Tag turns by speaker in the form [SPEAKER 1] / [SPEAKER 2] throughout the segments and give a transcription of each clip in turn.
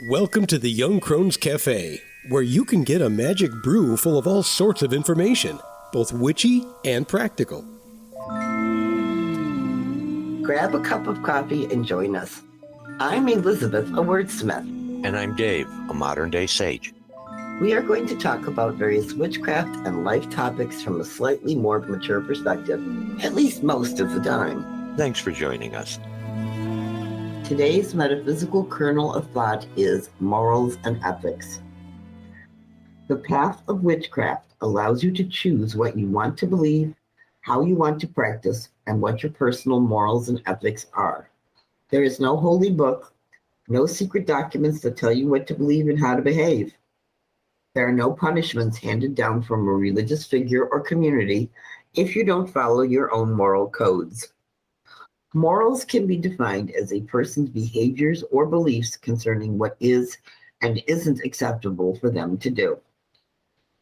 [SPEAKER 1] Welcome to the Young Crone's Cafe, where you can get a magic brew full of all sorts of information, both witchy and practical.
[SPEAKER 2] Grab a cup of coffee and join us. I'm Elizabeth, a wordsmith.
[SPEAKER 3] And I'm Dave, a modern-day sage.
[SPEAKER 2] We are going to talk about various witchcraft and life topics from a slightly more mature perspective, at least most of the time.
[SPEAKER 3] Thanks for joining us.
[SPEAKER 2] Today's metaphysical kernel of thought is morals and ethics. The path of witchcraft allows you to choose what you want to believe, how you want to practice, and what your personal morals and ethics are. There is no holy book, no secret documents that tell you what to believe and how to behave. There are no punishments handed down from a religious figure or community if you don't follow your own moral codes. Morals can be defined as a person's behaviors or beliefs concerning what is and isn't acceptable for them to do.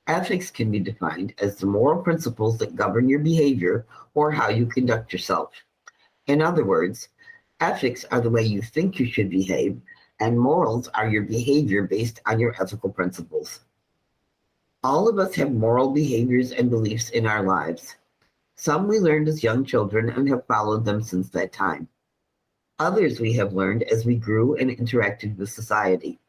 [SPEAKER 2] Ethics can be defined as the moral principles that govern your behavior or how you conduct yourself. In other words, ethics are the way you think you should behave, and morals are your behavior based on your ethical principles. All of us have moral behaviors and beliefs in our lives. Some we learned as young children and have followed them since that time. Others we have learned as we grew and interacted with society.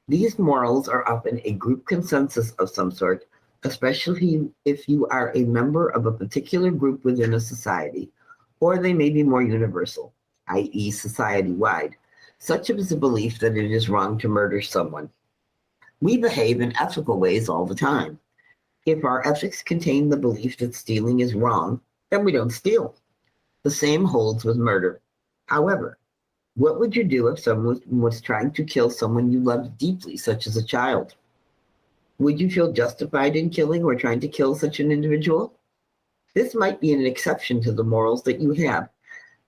[SPEAKER 2] These morals are often a group consensus of some sort, especially if you are a member of a particular group within a society, or they may be more universal, i.e. society-wide, such as the belief that it is wrong to murder someone. We behave in ethical ways all the time. If our ethics contain the belief that stealing is wrong, then we don't steal. The same holds with murder. However, what would you do if someone was trying to kill someone you loved deeply, such as a child? Would you feel justified in killing or trying to kill such an individual? This might be an exception to the morals that you have,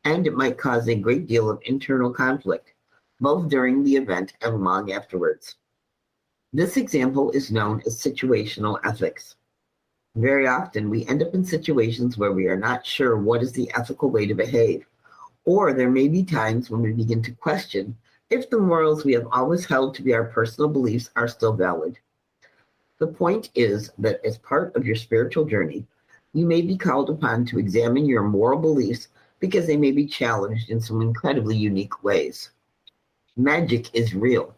[SPEAKER 2] and it might cause a great deal of internal conflict, both during the event and long afterwards. This example is known as situational ethics. Very often, we end up in situations where we are not sure what is the ethical way to behave, or there may be times when we begin to question if the morals we have always held to be our personal beliefs are still valid. The point is that as part of your spiritual journey, you may be called upon to examine your moral beliefs because they may be challenged in some incredibly unique ways. Magic is real.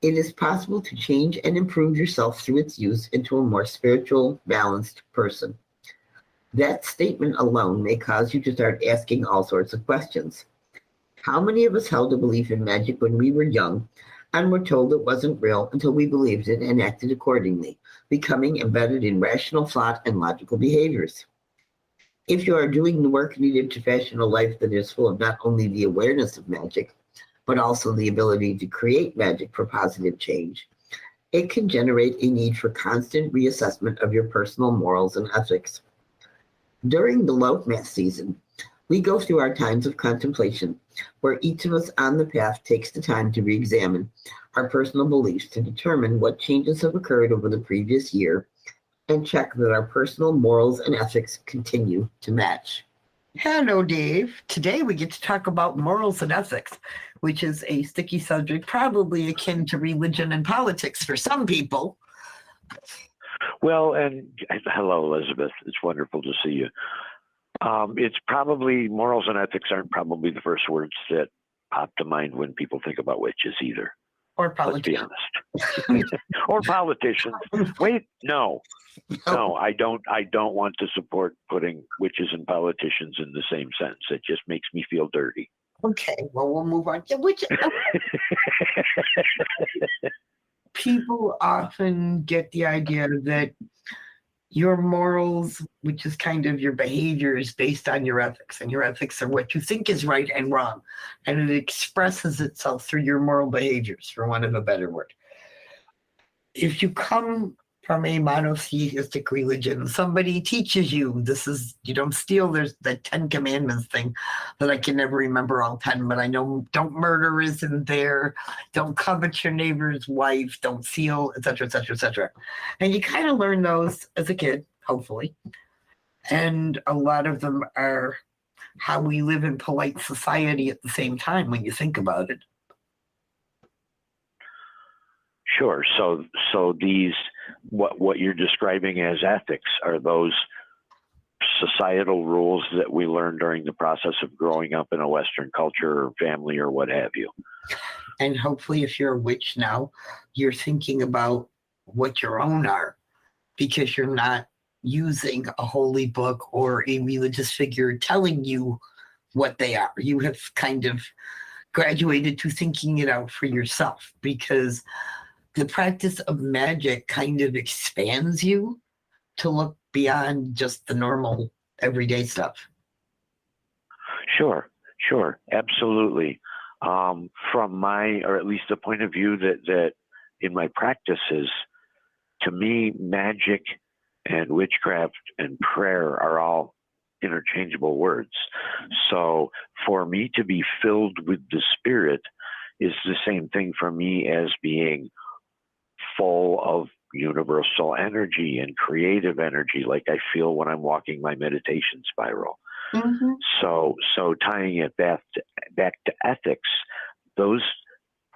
[SPEAKER 2] It is possible to change and improve yourself through its use into a more spiritual, balanced person. That statement alone may cause you to start asking all sorts of questions. How many of us held a belief in magic when we were young and were told it wasn't real until we believed it and acted accordingly, becoming embedded in rational thought and logical behaviors? If you are doing the work needed to fashion a life that is full of not only the awareness of magic, but also the ability to create magic for positive change, it can generate a need for constant reassessment of your personal morals and ethics. During the love mass season, we go through our times of contemplation, where each of us on the path takes the time to re-examine our personal beliefs to determine what changes have occurred over the previous year and check that our personal morals and ethics continue to match.
[SPEAKER 4] Hello, Dave. Today we get to talk about morals and ethics, which is a sticky subject, probably akin to religion and politics for some people.
[SPEAKER 5] Well, and hello, Elizabeth. It's wonderful to see you. It's probably morals and ethics aren't probably the first words that pop to mind when people think about witches either.
[SPEAKER 4] Or politicians.
[SPEAKER 5] Let's be honest. Or politicians. Wait, no, I don't want to support putting witches and politicians in the same sentence. It just makes me feel dirty.
[SPEAKER 4] Okay, well, we'll move on. People often get the idea that your morals, which is kind of your behavior, is based on your ethics, and your ethics are what you think is right and wrong, and it expresses itself through your moral behaviors, for want of a better word. If you come from a monotheistic religion, somebody teaches you you don't steal. There's the 10 commandments thing that I can never remember all 10, but I know don't murder isn't there, don't covet your neighbor's wife, don't steal, etc., etc., etc. And you kind of learn those as a kid, hopefully. And a lot of them are how we live in polite society at the same time when you think about it.
[SPEAKER 5] Sure. So these, what you're describing as ethics, are those societal rules that we learn during the process of growing up in a Western culture or family or what have you.
[SPEAKER 4] And hopefully, if you're a witch now, you're thinking about what your own are, because you're not using a holy book or a religious figure telling you what they are. You have kind of graduated to thinking it out for yourself, because the practice of magic kind of expands you to look beyond just the normal everyday stuff.
[SPEAKER 5] Sure, absolutely. From my, or at least the point of view that in my practices, to me, magic and witchcraft and prayer are all interchangeable words. So for me to be filled with the Spirit is the same thing for me as being full of universal energy and creative energy, like I feel when I'm walking my meditation spiral.
[SPEAKER 4] Mm-hmm.
[SPEAKER 5] So tying it back to ethics, those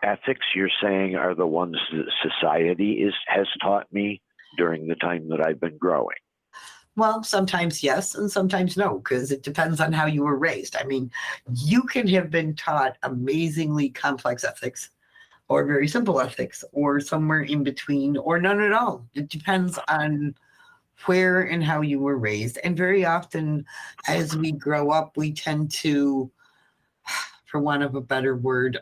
[SPEAKER 5] ethics you're saying are the ones that society has taught me during the time that I've been growing.
[SPEAKER 4] Well, sometimes yes, and sometimes no, because it depends on how you were raised. I mean, you can have been taught amazingly complex ethics, or very simple ethics, or somewhere in between, or none at all. It depends on where and how you were raised. And very often, as we grow up, we tend to, for want of a better word,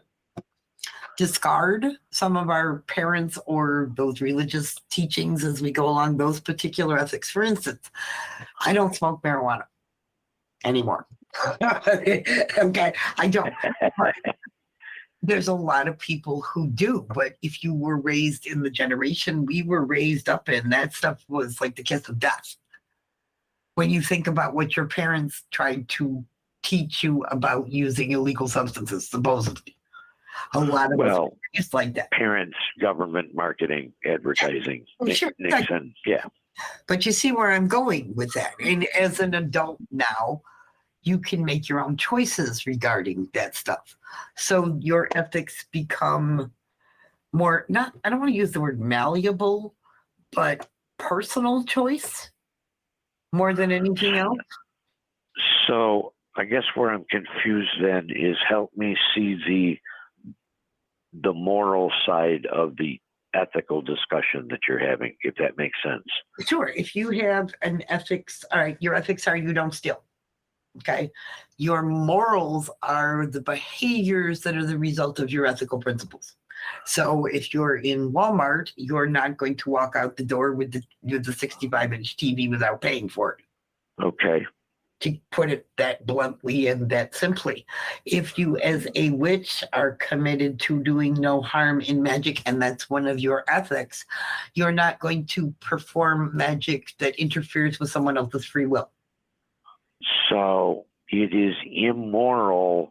[SPEAKER 4] discard some of our parents or those religious teachings as we go along those particular ethics. For instance, I don't smoke marijuana anymore. Okay, I don't. But there's a lot of people who do. But if you were raised in the generation we were raised up in, that stuff was like the kiss of death. When you think about what your parents tried to teach you about using illegal substances, supposedly. A lot of us it's like that.
[SPEAKER 5] Parents, government, marketing, advertising,
[SPEAKER 4] Sure.
[SPEAKER 5] Nixon, yeah.
[SPEAKER 4] But you see where I'm going with that. And as an adult now, you can make your own choices regarding that stuff. So your ethics become more, I don't want to use the word malleable, but personal choice more than anything else.
[SPEAKER 5] So I guess where I'm confused then is help me see the moral side of the ethical discussion that you're having, if that makes sense.
[SPEAKER 4] Sure. If you have an ethics, all right, your ethics are you don't steal. Okay. Your morals are the behaviors that are the result of your ethical principles. So if you're in Walmart, you're not going to walk out the door with the 65-inch TV without paying for it.
[SPEAKER 5] Okay.
[SPEAKER 4] To put it that bluntly and that simply. If you as a witch are committed to doing no harm in magic, and that's one of your ethics, you're not going to perform magic that interferes with someone else's free will.
[SPEAKER 5] So it is immoral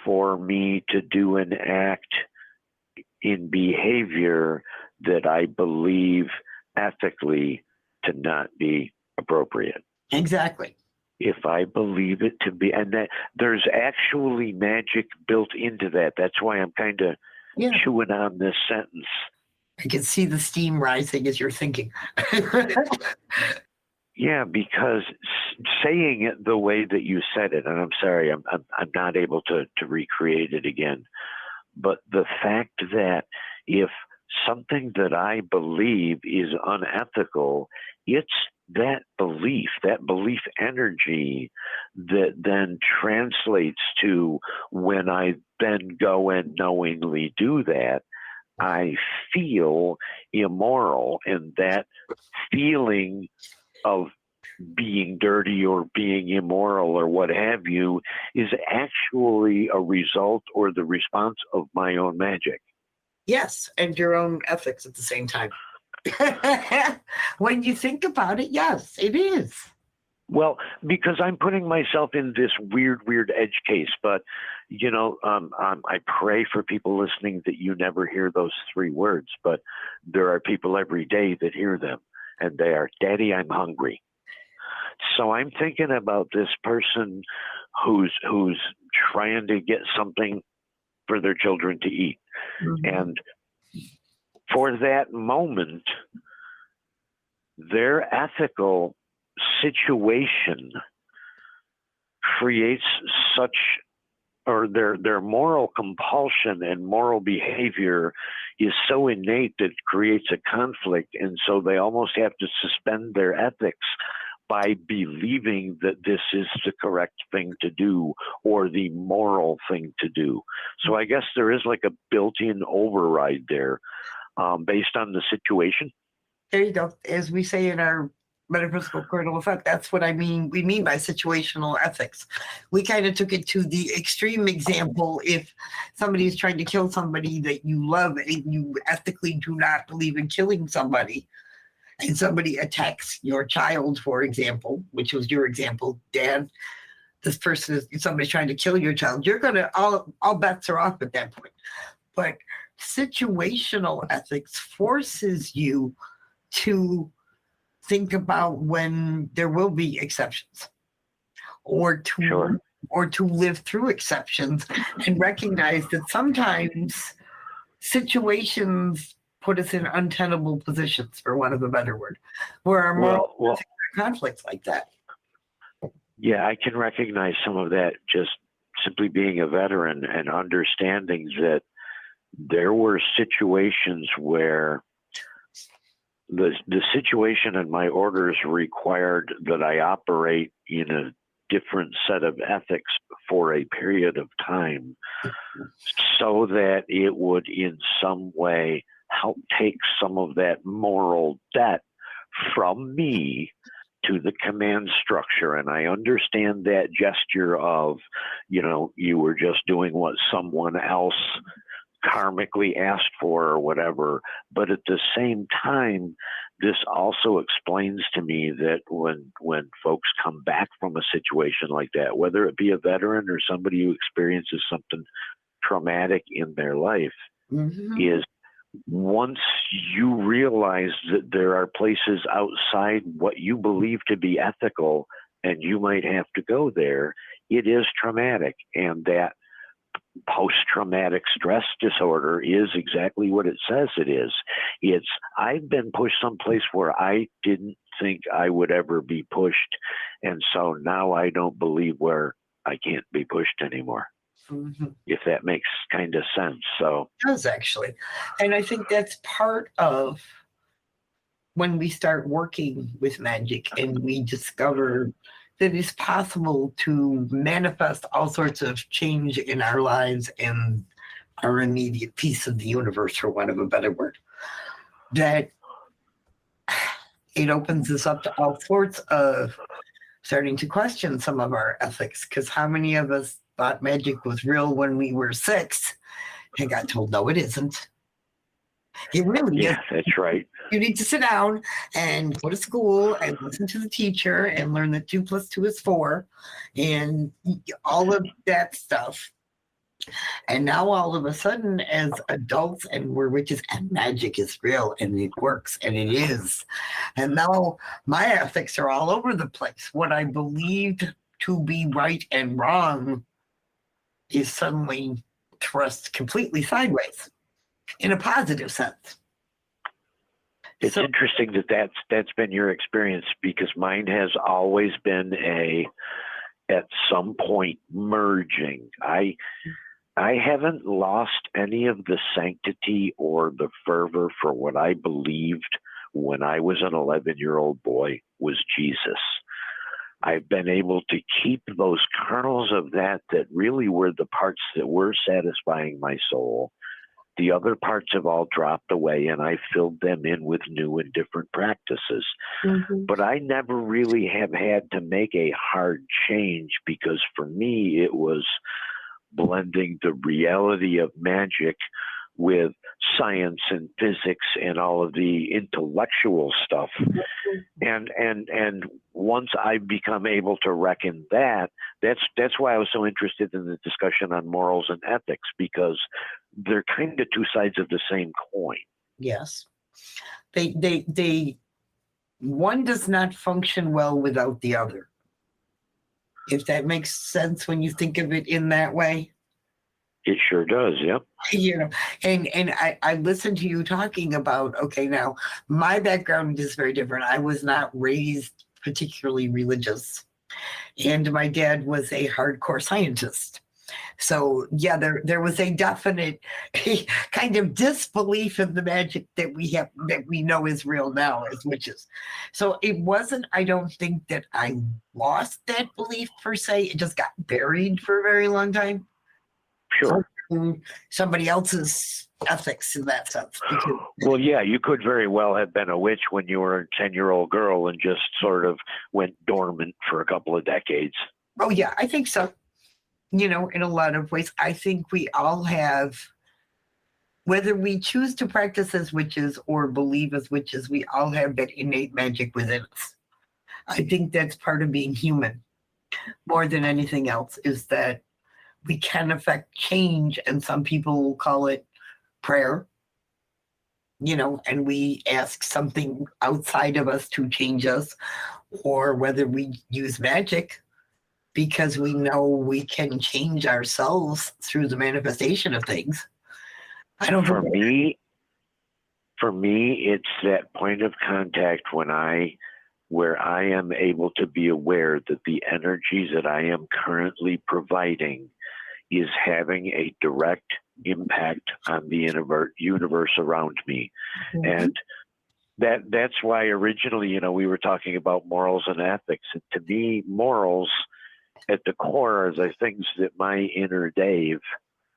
[SPEAKER 5] for me to do an act in behavior that I believe ethically to not be appropriate.
[SPEAKER 4] Exactly.
[SPEAKER 5] If I believe it to be, and that there's actually magic built into that. That's why I'm kind of chewing on this sentence.
[SPEAKER 4] I can see the steam rising as you're thinking.
[SPEAKER 5] Yeah, because saying it the way that you said it, and I'm sorry, I'm not able to recreate it again, but the fact that if something that I believe is unethical, it's that belief energy that then translates to when I then go and knowingly do that, I feel immoral, and that feeling of being dirty or being immoral or what have you is actually a result or the response of my own magic.
[SPEAKER 4] Yes, and your own ethics at the same time. When you think about it, yes, it is.
[SPEAKER 5] Well, because I'm putting myself in this weird edge case, but I pray for people listening that you never hear those three words, but there are people every day that hear them, and they are, "Daddy, I'm hungry." So I'm thinking about this person who's trying to get something for their children to eat, and for that moment, their ethical situation creates such, or their moral compulsion and moral behavior is so innate that it creates a conflict. And so they almost have to suspend their ethics by believing that this is the correct thing to do or the moral thing to do. So I guess there is like a built-in override there based on the situation.
[SPEAKER 4] There you go. As we say in our metaphysical kernel effect, that's what I mean. We mean by situational ethics. We kind of took it to the extreme example. If somebody is trying to kill somebody that you love and you ethically do not believe in killing somebody, and somebody attacks your child, for example, which was your example, Dad, this person is somebody's trying to kill your child, you're going to, all bets are off at that point. But situational ethics forces you to think about when there will be exceptions, or to live through exceptions, and recognize that sometimes situations put us in untenable positions, for want of a better word, where our moral conflicts like that.
[SPEAKER 5] Yeah, I can recognize some of that just simply being a veteran and understanding that there were situations where the situation and my orders required that I operate in a different set of ethics for a period of time so that it would in some way help take some of that moral debt from me to the command structure. And I understand that gesture of, you were just doing what someone else karmically asked for or whatever. But at the same time, this also explains to me that when folks come back from a situation like that, whether it be a veteran or somebody who experiences something traumatic in their life, is once you realize that there are places outside what you believe to be ethical and you might have to go there, it is traumatic. And that post-traumatic stress disorder is exactly what it says it is. It's, I've been pushed someplace where I didn't think I would ever be pushed. And so now I don't believe where I can't be pushed anymore. If that makes kind of sense. So
[SPEAKER 4] it does, actually. And I think that's part of when we start working with magic and we discover that it's possible to manifest all sorts of change in our lives and our immediate piece of the universe, for want of a better word, that it opens us up to all sorts of starting to question some of our ethics. Because how many of us thought magic was real when we were 6 and got told, no, it isn't. It really is.
[SPEAKER 5] Yeah, that's right.
[SPEAKER 4] You need to sit down and go to school and listen to the teacher and learn that 2 + 2 is 4 and all of that stuff. And now all of a sudden, as adults, and we're witches, and magic is real and it works and it is. And now my ethics are all over the place. What I believed to be right and wrong is suddenly thrust completely sideways in a positive sense.
[SPEAKER 5] It's interesting that that's been your experience, because mine has always been at some point merging. I haven't lost any of the sanctity or the fervor for what I believed when I was an 11-year-old boy was Jesus. I've been able to keep those kernels of that really were the parts that were satisfying my soul. The other parts have all dropped away, and I filled them in with new and different practices. But I never really have had to make a hard change, because for me, it was blending the reality of magic with science and physics and all of the intellectual stuff. And once I become able to reckon that's why I was so interested in the discussion on morals and ethics, because they're kind of 2 sides of the same coin.
[SPEAKER 4] Yes. They one does not function well without the other. If that makes sense when you think of it in that way.
[SPEAKER 5] It sure does. Yep.
[SPEAKER 4] You know, and I listened to you talking about, okay, now my background is very different. I was not raised particularly religious, and my dad was a hardcore scientist. So yeah, there was a definite kind of disbelief in the magic that we know is real now as witches. So it wasn't, I don't think that I lost that belief per se. It just got buried for a very long time.
[SPEAKER 5] Sure.
[SPEAKER 4] Somebody else's ethics in that sense. Because,
[SPEAKER 5] Well, yeah, you could very well have been a witch when you were a 10-year-old girl and just sort of went dormant for a couple of decades.
[SPEAKER 4] oh yeah, I think so. You know, in a lot of ways, I think we all have, whether we choose to practice as witches or believe as witches, we all have that innate magic within us. I think that's part of being human more than anything else, is that we can affect change, and some people will call it prayer, you know, and we ask something outside of us to change us, or whether we use magic because we know we can change ourselves through the manifestation of things. I don't
[SPEAKER 5] For
[SPEAKER 4] think
[SPEAKER 5] me, it's that point of contact where I am able to be aware that the energies that I am currently providing is having a direct impact on the universe around me. And that's why originally, you know, we were talking about morals and ethics. And to me, morals at the core are the things that my inner Dave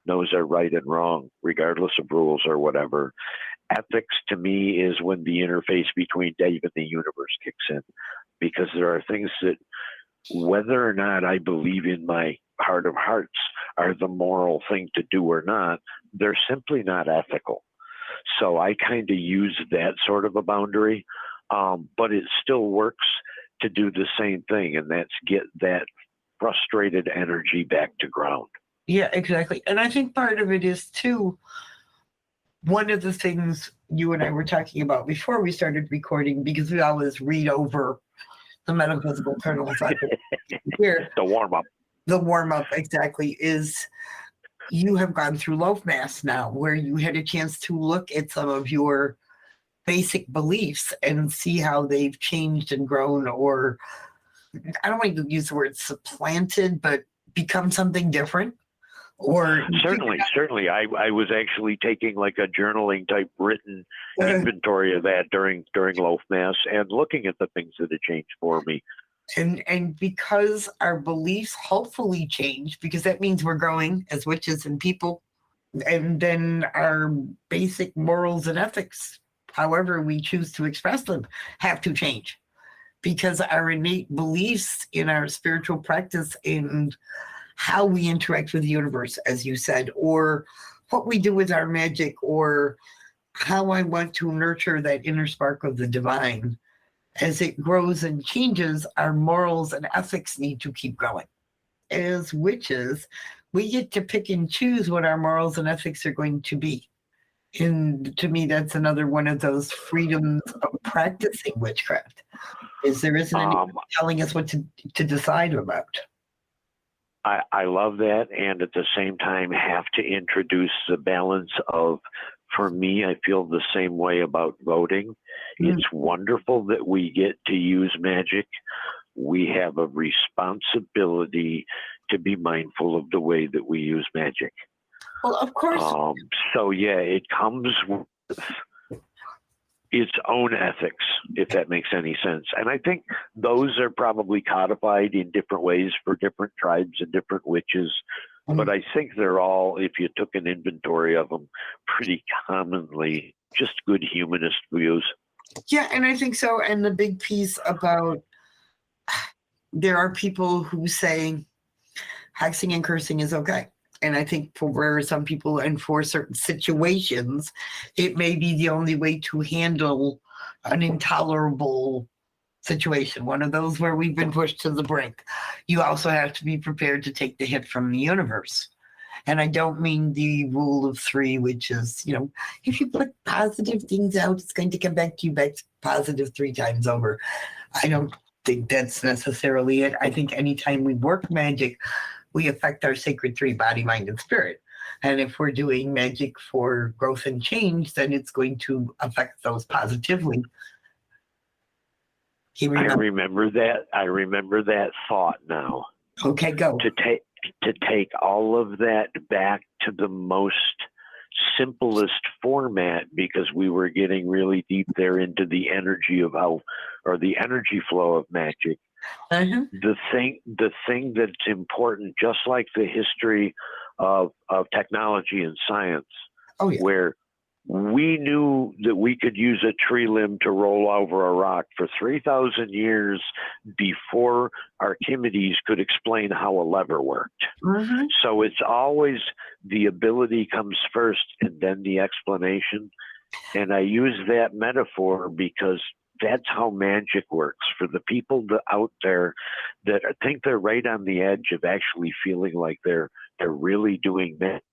[SPEAKER 5] knows are right and wrong, regardless of rules or whatever. Ethics to me is when the interface between Dave and the universe kicks in, because there are things that, whether or not I believe in my heart of hearts are the moral thing to do or not, they're simply not ethical. So I kind of use that sort of a boundary, but it still works to do the same thing, and that's get that frustrated energy back to ground.
[SPEAKER 4] Yeah, exactly. And I think part of it is too, one of the things you and I were talking about before we started recording, because we always read over the metaphysical kernel here.
[SPEAKER 5] The warm up.
[SPEAKER 4] The warm up, exactly, is you have gone through Loaf Mass now, where you had a chance to look at some of your basic beliefs and see how they've changed and grown, or I don't want to use the word supplanted, but become something different. Or certainly, I was actually taking like a journaling type written inventory of that during Loaf Mass and looking at the things that had changed for me. And because our beliefs hopefully change, because that means we're growing as witches and people, and then our basic morals and ethics, however we choose to express them, have to change, because our innate beliefs in our spiritual practice and how we interact with the universe, as you said, or what we do with our magic, or how I want to nurture that inner spark of the divine. As it grows and changes, our morals and ethics need to keep growing. As witches, we get to pick and choose what our morals and ethics are going to be. And to me, that's another one of those freedoms of practicing witchcraft, is there isn't anyone telling us what to decide about.
[SPEAKER 5] I love that, and at the same time have to introduce the balance of, for me, I feel the same way about voting. It's wonderful that we get to use magic. We have a responsibility to be mindful of the way that we use magic.
[SPEAKER 4] Well, of course.
[SPEAKER 5] So yeah, it comes with its own ethics, if that makes any sense. And I think those are probably codified in different ways for different tribes and different witches. But I think they're all, if you took an inventory of them, pretty commonly just good humanist views.
[SPEAKER 4] Yeah, and I think so. And the big piece about, there are people who say hexing and cursing is okay. And I think for some people and for certain situations, it may be the only way to handle an intolerable situation, one of those where we've been pushed to the brink. You also have to be prepared to take the hit from the universe. And I don't mean the rule of three, which is, you know, if you put positive things out, it's going to come back to you back positive 3 times over. I don't think that's necessarily it. I think anytime we work magic, we affect our sacred 3, body, mind, and spirit. And if we're doing magic for growth and change, then it's going to affect those positively.
[SPEAKER 5] I remember that. I remember that thought now.
[SPEAKER 4] Okay, go.
[SPEAKER 5] To take all of that back to the most simplest format, because we were getting really deep there into the energy of how, or the energy flow of magic.
[SPEAKER 4] Uh-huh.
[SPEAKER 5] The thing that's important, just like the history of technology and science,
[SPEAKER 4] Oh, yeah.
[SPEAKER 5] where we knew that we could use a tree limb to roll over a rock for 3,000 years before Archimedes could explain how a lever worked.
[SPEAKER 4] Mm-hmm.
[SPEAKER 5] So it's always the ability comes first and then the explanation. And I use that metaphor because that's how magic works. For the people out there that think they're right on the edge of actually feeling like they're really doing magic,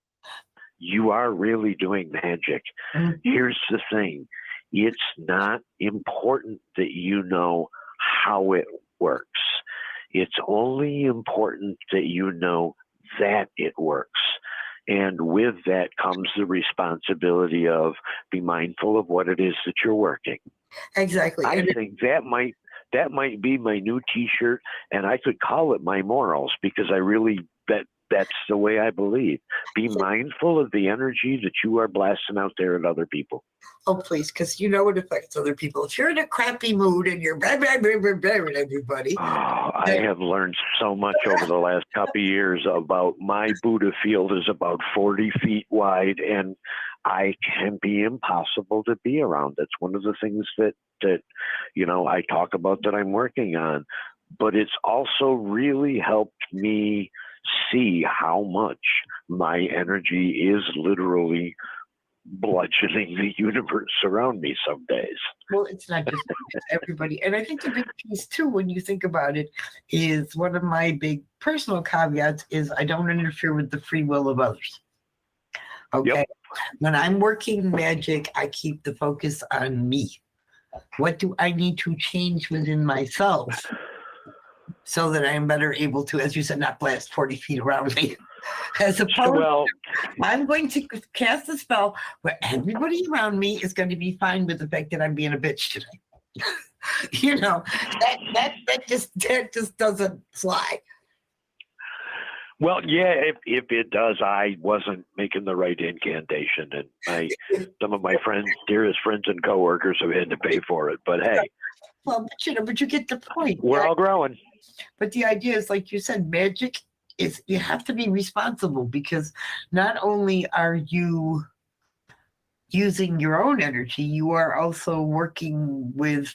[SPEAKER 5] you are really doing magic.
[SPEAKER 4] Mm-hmm.
[SPEAKER 5] Here's the thing. It's not important that you know how it works. It's only important that you know that it works. And with that comes the responsibility of be mindful of what it is that you're working.
[SPEAKER 4] Exactly.
[SPEAKER 5] I think that might be my new T-shirt, and I could call it my morals, because I really that's the way I believe. Be mindful of the energy that you are blasting out there at other people.
[SPEAKER 4] Oh, please, because you know it affects other people. If you're in a crappy mood and you're blah, blah, blah, blah, blah, with everybody.
[SPEAKER 5] Oh, I have learned so much over the last couple of years about my Buddha field is about 40 feet wide, and I can be impossible to be around. That's one of the things that I talk about that I'm working on. But it's also really helped me see how much my energy is literally bludgeoning the universe around me some days.
[SPEAKER 4] Well, it's not just it's everybody. And I think the big piece too, when you think about it, is one of my big personal caveats is I don't interfere with the free will of others. Okay.
[SPEAKER 5] Yep.
[SPEAKER 4] When I'm working magic, I keep the focus on me. What do I need to change within myself so that I'm better able to, as you said, not blast 40 feet around me? As opposed to, I'm going to cast a spell where everybody around me is going to be fine with the fact that I'm being a bitch today. That just doesn't fly.
[SPEAKER 5] Well, yeah, if it does, I wasn't making the right incantation, and some of my dearest friends and coworkers have had to pay for it. But hey,
[SPEAKER 4] well, but you get the point.
[SPEAKER 5] We're all growing.
[SPEAKER 4] But the idea is, like you said, magic is you have to be responsible, because not only are you using your own energy, you are also working with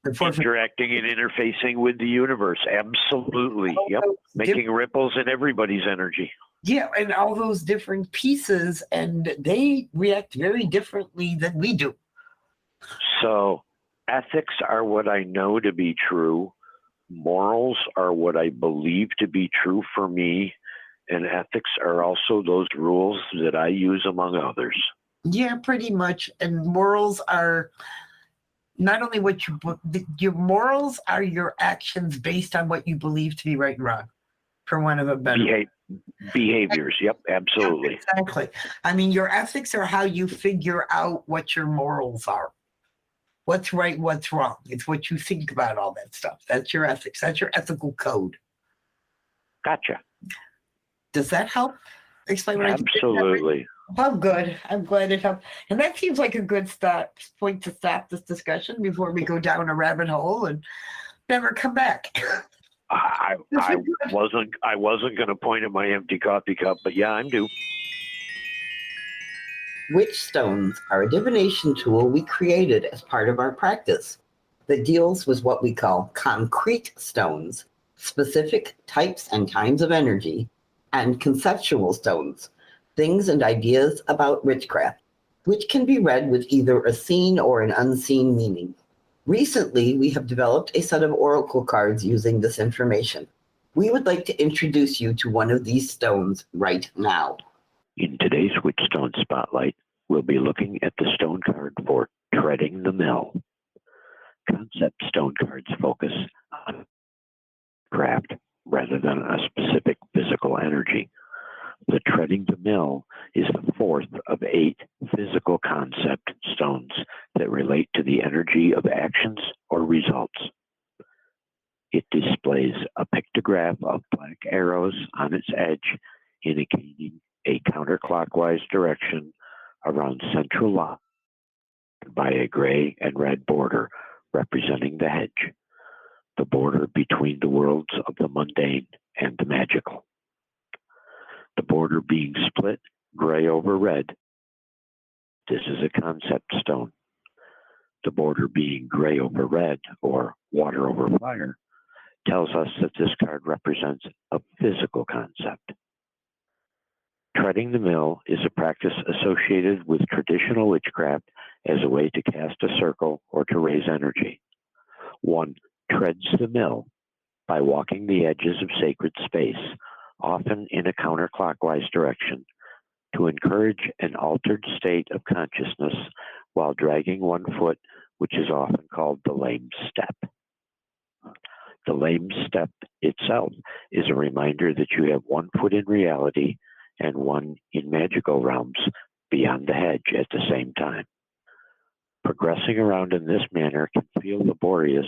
[SPEAKER 5] interacting and interfacing with the universe. Absolutely. Yep. Making ripples in everybody's energy.
[SPEAKER 4] Yeah, and all those different pieces, and they react very differently than we do.
[SPEAKER 5] So ethics are what I know to be true. Morals are what I believe to be true for me. And ethics are also those rules that I use among others.
[SPEAKER 4] Yeah, pretty much. And morals are not only your morals are your actions based on what you believe to be right and wrong, for one of a better
[SPEAKER 5] behaviors. Yep, absolutely.
[SPEAKER 4] Yep, exactly. I mean, your ethics are how you figure out what your morals are. What's right, what's wrong. It's what you think about all that stuff. That's your ethics. That's your ethical code.
[SPEAKER 5] Gotcha.
[SPEAKER 4] Does that help explain what
[SPEAKER 5] Absolutely.
[SPEAKER 4] Oh, good. I'm glad it helped. And that seems like a good point to stop this discussion before we go down a rabbit hole and never come back.
[SPEAKER 5] I wasn't going to point at my empty coffee cup, but yeah, I'm due.
[SPEAKER 2] Witchstones are a divination tool we created as part of our practice that deals with what we call concrete stones, specific types and kinds of energy, and conceptual stones, things and ideas about witchcraft, which can be read with either a seen or an unseen meaning. Recently, we have developed a set of oracle cards using this information. We would like to introduce you to one of these stones right now.
[SPEAKER 5] In today's Witchstone Spotlight, we'll be looking at the stone card for Treading the Mill. Concept stone cards focus on craft rather than a specific physical energy. The treading the mill is the fourth of 8 physical concept stones that relate to the energy of actions or results. It displays a pictograph of black arrows on its edge indicating a counterclockwise direction around central line by a gray and red border representing the hedge, the border between the worlds of the mundane and the magical. The border being split gray over red, this is a concept stone. The border being gray over red or water over fire tells us that this card represents a physical concept. Treading the mill is a practice associated with traditional witchcraft as a way to cast a circle or to raise energy. One treads the mill by walking the edges of sacred space, often in a counterclockwise direction, to encourage an altered state of consciousness while dragging one foot, which is often called the lame step. The lame step itself is a reminder that you have one foot in reality and one in magical realms beyond the hedge at the same time. Progressing around in this manner can feel laborious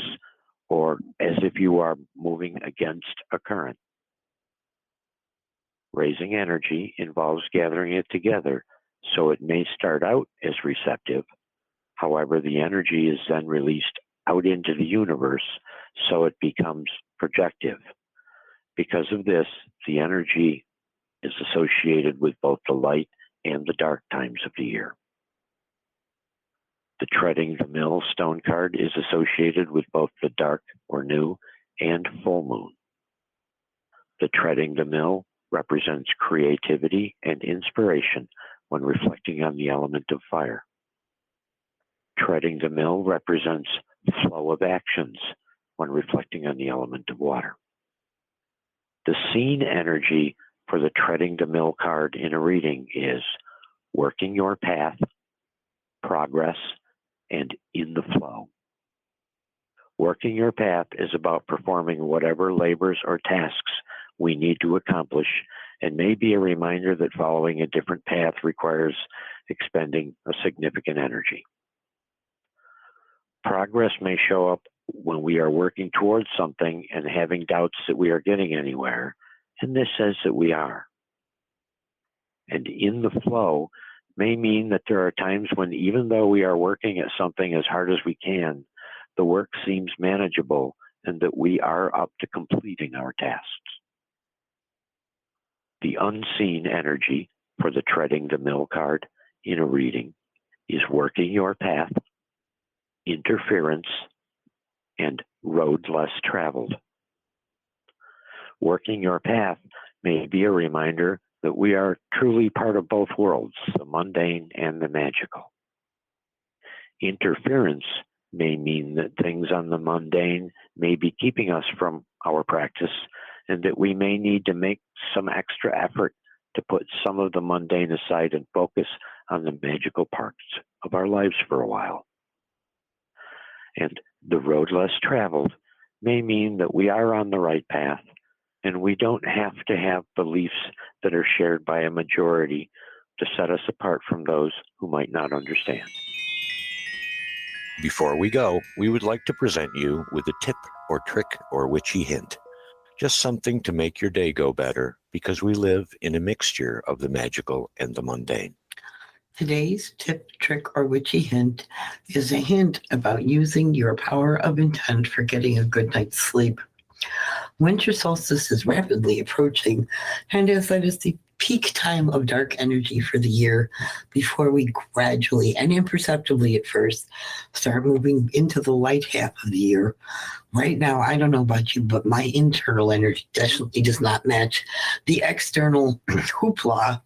[SPEAKER 5] or as if you are moving against a current. Raising energy involves gathering it together, so it may start out as receptive. However, the energy is then released out into the universe, so it becomes projective. Because of this, the energy is associated with both the light and the dark times of the year. The treading the mill stone card is associated with both the dark or new and full moon. The treading the mill represents creativity and inspiration when reflecting on the element of fire. Treading the mill represents flow of actions when reflecting on the element of water. The scene energy for the treading the mill card in a reading is working your path, progress, and in the flow. Working your path is about performing whatever labors or tasks we need to accomplish and may be a reminder that following a different path requires expending a significant energy. Progress may show up when we are working towards something and having doubts that we are getting anywhere, and this says that we are. And in the flow may mean that there are times when even though we are working at something as hard as we can, the work seems manageable and that we are up to completing our tasks. The unseen energy for the treading the mill card in a reading is working your path, interference, and road less traveled. Working your path may be a reminder that we are truly part of both worlds, the mundane and the magical. Interference may mean that things on the mundane may be keeping us from our practice and that we may need to make some extra effort to put some of the mundane aside and focus on the magical parts of our lives for a while. And the road less traveled may mean that we are on the right path and we don't have to have beliefs that are shared by a majority to set us apart from those who might not understand.
[SPEAKER 3] Before we go, we would like to present you with a tip or trick or witchy hint. Just something to make your day go better, because we live in a mixture of the magical and the mundane.
[SPEAKER 4] Today's tip, trick, or witchy hint is a hint about using your power of intent for getting a good night's sleep. Winter solstice is rapidly approaching, and as that is the peak time of dark energy for the year before we gradually and imperceptibly at first start moving into the light half of the year. Right now, I don't know about you, but my internal energy definitely does not match the external hoopla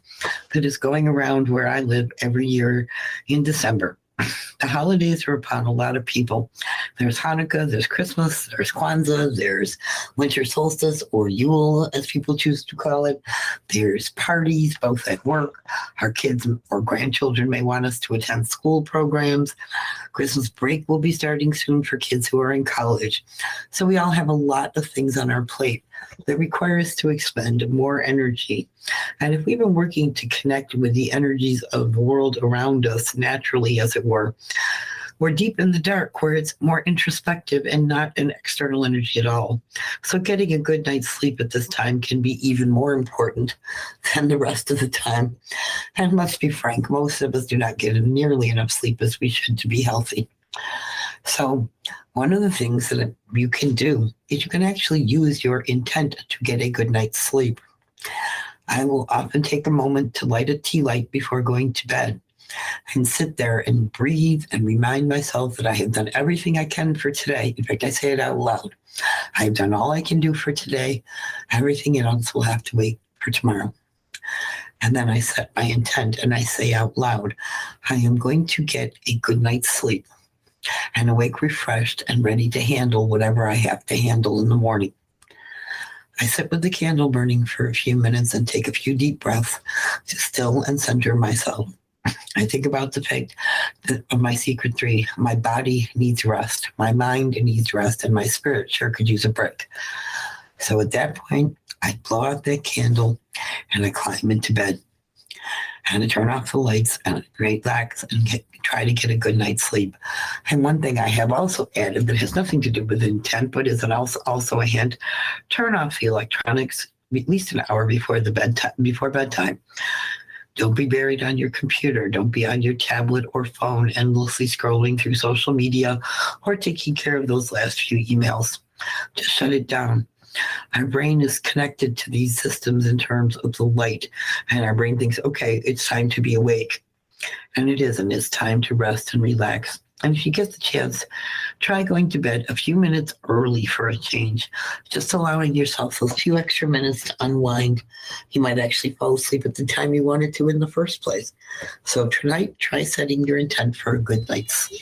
[SPEAKER 4] that is going around where I live every year in December. The holidays are upon a lot of people,
[SPEAKER 2] There's Hanukkah, there's Christmas, there's Kwanzaa, there's winter solstice or Yule, as people choose to call it. There's parties, both at work. Our kids or grandchildren may want us to attend school programs. Christmas break will be starting soon for kids who are in college. So we all have a lot of things on our plate that require us to expend more energy. And if we've been working to connect with the energies of the world around us naturally, as it were, we're deep in the dark where it's more introspective and not an external energy at all. So getting a good night's sleep at this time can be even more important than the rest of the time. And let's be frank, most of us do not get nearly enough sleep as we should to be healthy. So one of the things that you can do is you can actually use your intent to get a good night's sleep. I will often take a moment to light a tea light before going to bed and sit there and breathe and remind myself that I have done everything I can for today. In fact, I say it out loud. I've done all I can do for today. Everything else will have to wait for tomorrow. And then I set my intent and I say out loud, I am going to get a good night's sleep and awake refreshed and ready to handle whatever I have to handle in the morning. I sit with the candle burning for a few minutes and take a few deep breaths to still and center myself. I think about the fact of my secret 3. My body needs rest, my mind needs rest, and my spirit sure could use a break. So at that point, I blow out that candle and I climb into bed. And I turn off the lights and I relax and try to get a good night's sleep. And one thing I have also added that has nothing to do with intent, but is also a hint, turn off the electronics at least an hour before bedtime. Don't be buried on your computer. Don't be on your tablet or phone endlessly scrolling through social media or taking care of those last few emails. Just shut it down. Our brain is connected to these systems in terms of the light, and our brain thinks, okay, it's time to be awake. And it isn't. It's time to rest and relax. And if you get the chance, try going to bed a few minutes early for a change, just allowing yourself those few extra minutes to unwind. You might actually fall asleep at the time you wanted to in the first place. So tonight, try setting your intent for a good night's sleep.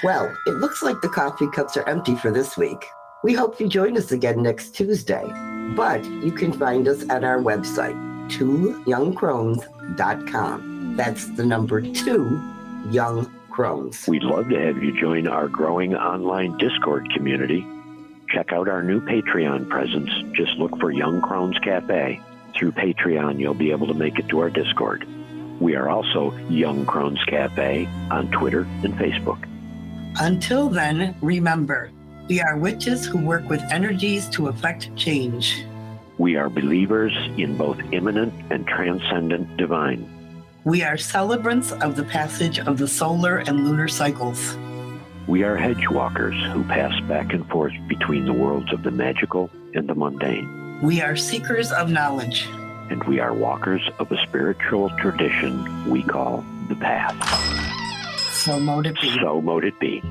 [SPEAKER 2] Well, it looks like the coffee cups are empty for this week. We hope you join us again next Tuesday. But you can find us at our website, 2youngcrones.com. That's the number 2, Young Crones.
[SPEAKER 5] We'd love to have you join our growing online Discord community. Check out our new Patreon presence. Just look for Young Crones Cafe. Through Patreon, you'll be able to make it to our Discord. We are also Young Crones Cafe on Twitter and Facebook.
[SPEAKER 4] Until then, remember, we are witches who work with energies to effect change.
[SPEAKER 5] We are believers in both immanent and transcendent divine.
[SPEAKER 4] We are celebrants of the passage of the solar and lunar cycles.
[SPEAKER 5] We are hedge walkers who pass back and forth between the worlds of the magical and the mundane.
[SPEAKER 4] We are seekers of knowledge.
[SPEAKER 5] And we are walkers of a spiritual tradition we call the path.
[SPEAKER 4] So mote it be.
[SPEAKER 5] So mote it be.